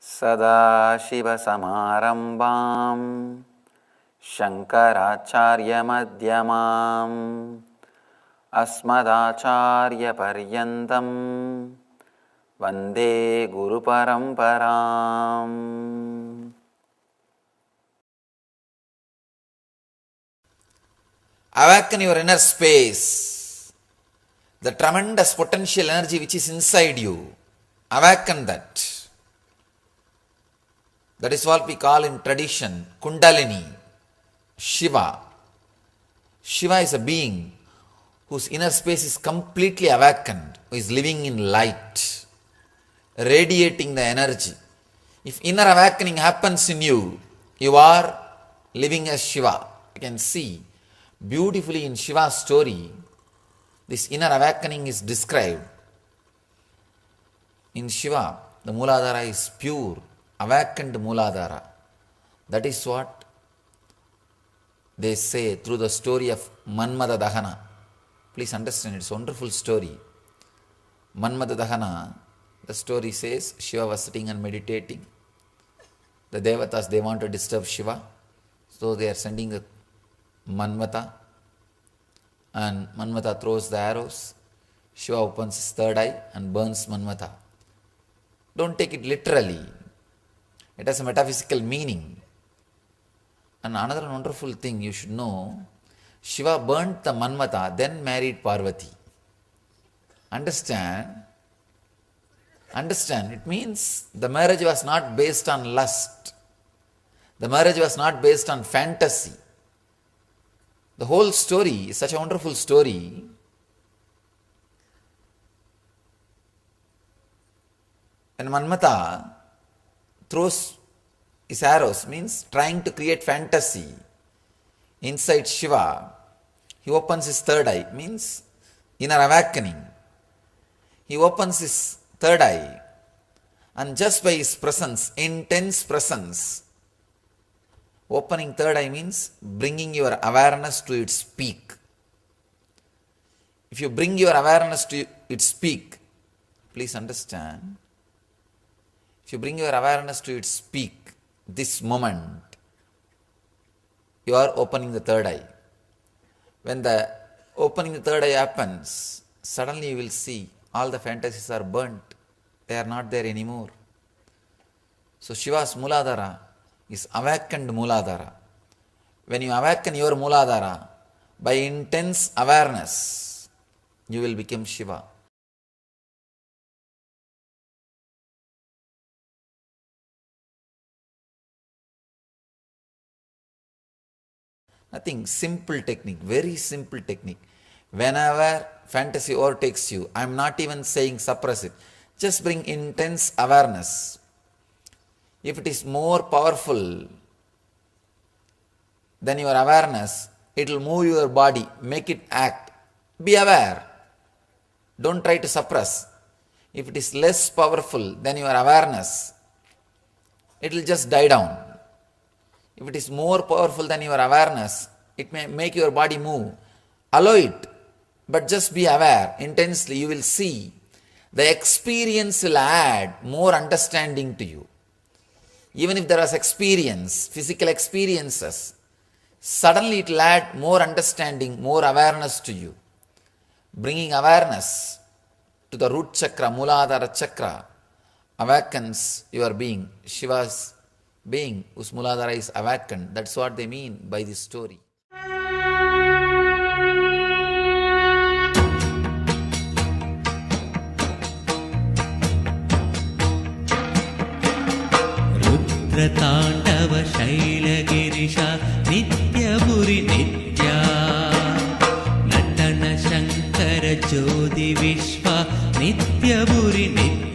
सदाशिवसमारम्भां शङ्कराचार्यमध्यमाम् अस्मदाचार्यपर्यन्तं वन्दे गुरुपरम्पराम्. Awaken your inner space, the tremendous potential energy which is inside you. Awaken that. That is what we call in tradition Kundalini, Shiva. Shiva is a being whose inner space is completely awakened, who is living in light, radiating the energy. If inner awakening happens in you, you are living as Shiva. You can see beautifully in Shiva's story, this inner awakening is described. In Shiva, the Mooladhara is pure, awakened Mooladhara. That is what they say through the story of Manmada Dahana. Please understand, it's a wonderful story. Manmada Dahana, the story says, Shiva was sitting and meditating. The Devatas, they want to disturb Shiva. So they are sending a Manmata. And Manmata throws the arrows. Shiva opens his third eye and burns Manmata. Don't take it literally. It has a metaphysical meaning. And another wonderful thing you should know, Shiva burnt the Manmata, then married Parvati. Understand? It means the marriage was not based on lust. The marriage was not based on fantasy. The whole story is such a wonderful story. When Manmata throws his arrows, means trying to create fantasy inside Shiva, he opens his third eye, means inner awakening. He opens his third eye, and just by his presence, intense presence, opening third eye means bringing your awareness to its peak. If you bring your awareness to its peak, please understand, if you bring your awareness to its peak, this moment, you are opening the third eye. When the opening the third eye happens, suddenly you will see all the fantasies are burnt. They are not there anymore. So Shiva's Mooladhara is awakened Mooladhara. When you awaken your Mooladhara, by intense awareness, you will become Shiva. Nothing, simple technique, very simple technique. Whenever fantasy overtakes you, I am not even saying suppress it. Just bring intense awareness. If it is more powerful than your awareness, it will move your body, make it act. Be aware. Don't try to suppress. If it is less powerful than your awareness, it will just die down. If it is more powerful than your awareness, it may make your body move. Allow it, but just be aware intensely. You will see the experience will add more understanding to you. Even if there was experience, physical experiences, suddenly it will add more understanding, more awareness to you. Bringing awareness to the root chakra, Mooladhara chakra, awakens your being. Shiva's being, whose Mooladhara is awakened. That's what they mean by this story. ताण्डव शैलगिरिशा नित्यपुरि नित्या नटन शङ्कर ज्योति विश्वा नित्यपुरि नित्या